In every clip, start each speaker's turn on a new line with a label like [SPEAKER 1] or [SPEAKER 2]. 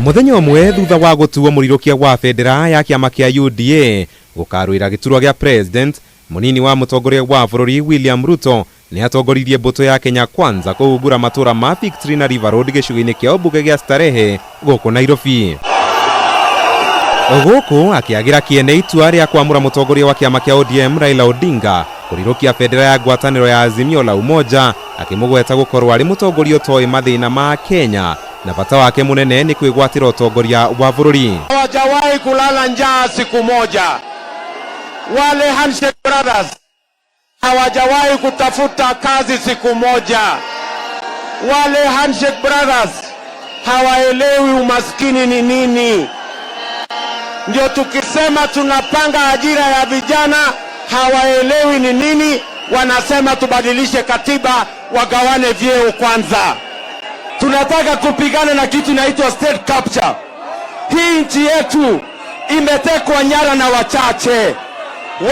[SPEAKER 1] Muthenya umwe thutha wa gutuo murirukia wa federa ya kiama kia UDA gukarwira giturwa gia president, munini wa mutongoria wa bururi William Ruto ni atongoririe mbuto ya Kenya Kwanza kuhungura matura ma Victory na River Road gicigo-ini kia Umbunge gia Starehe guku Nairobi. Guku akiagira kiene itua ria kwamura mutongoria wa kiama kia ODM Raila Odinga kurirukia federa ya ngwataniro ya Azimio la Umoja, akimugweta gukorwo ari mutongoria utoi mathina ma Kenya na bata wake munene ni kwigwatira utongoria wa bururi.
[SPEAKER 2] Hawajawahi kulala njaa siku moja. Wale Handshake Brothers hawajawahi kutafuta kazi siku moja. Wale Handshake Brothers hawaelewi umaskini ni nini. Ndio tukisema tunapanga ajira ya vijana, hawaelewi ni nini. Wanasema tubadilishe katiba, wagawane vyeo kwanza. Tunataka kupigana na kitu inaitwa state capture. Hii nchi yetu imetekwa nyara na wachache.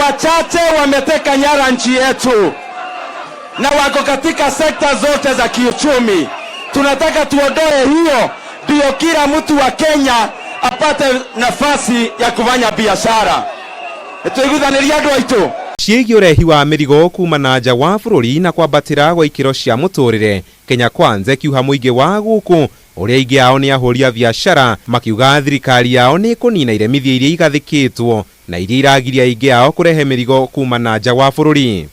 [SPEAKER 2] Wachache wameteka nyara nchi yetu na wako katika sekta zote za kiuchumi. Tunataka tuondoe hiyo, ndio kila mtu wa Kenya apate nafasi ya kufanya biashara. Tuigithaniria andu aitu
[SPEAKER 1] ciĩgiĩ ũrehi wa mĩrigo kuma na nja wa bũrũri na kwambatĩra gwa ikĩro cia mũtũrĩre. Kenya Kwanza kiuha mũingĩ wa gũkũ ũrĩa aingĩ ao nĩ ahũri a biacara, makiuga thirikari yao nĩ kũnina iremithia iria igathĩkĩtwo na iria iragiria aingĩ ao kũrehe mĩrigo kuma na nja wa bũrũri.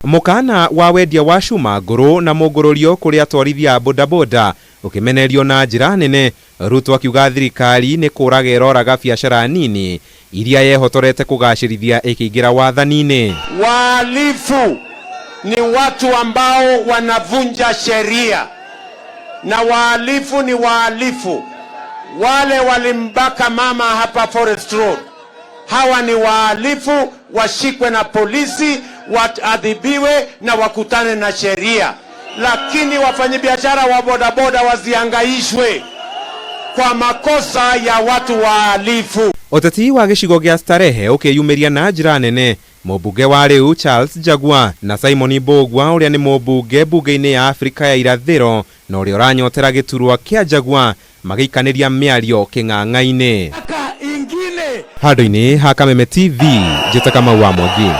[SPEAKER 1] Mũkana wa wendia wa cuma ngũrũ na mũngũrũrio kũrĩ atwarithia bodaboda ukimenerio na njĩra nene. Ruto akiuga thirikari nĩ kũraga ĩroraga biacara nini iria yehotorete kugacĩrithia ĩkĩingĩra wathani-inĩ.
[SPEAKER 2] Wahalifu ni watu ambao wanavunja sheria, na wahalifu ni wahalifu. Wale walimbaka mama hapa Forest Road, hawa ni wahalifu, washikwe na polisi, waadhibiwe na wakutane na sheria. Lakini wafanyabiashara wa bodaboda wasihangaishwe kwa makosa ya watu wahalifu.
[SPEAKER 1] Uteti wa gĩcigo gĩa Starehe ukiyumiria na njĩra nene. Mũmbunge wa rĩu Charles Njagua na Simon Mbugua ũrĩa nĩ mũmbunge mbunge-inĩ ya Afrika ya irathĩro na ũrĩa ũranyotera gĩturwa kĩa Njagua magĩikanĩria mĩario kĩng'ang'a-inĩ. Handũ-inĩ ha Kameme TV, njĩta Kamau wa Mwangi.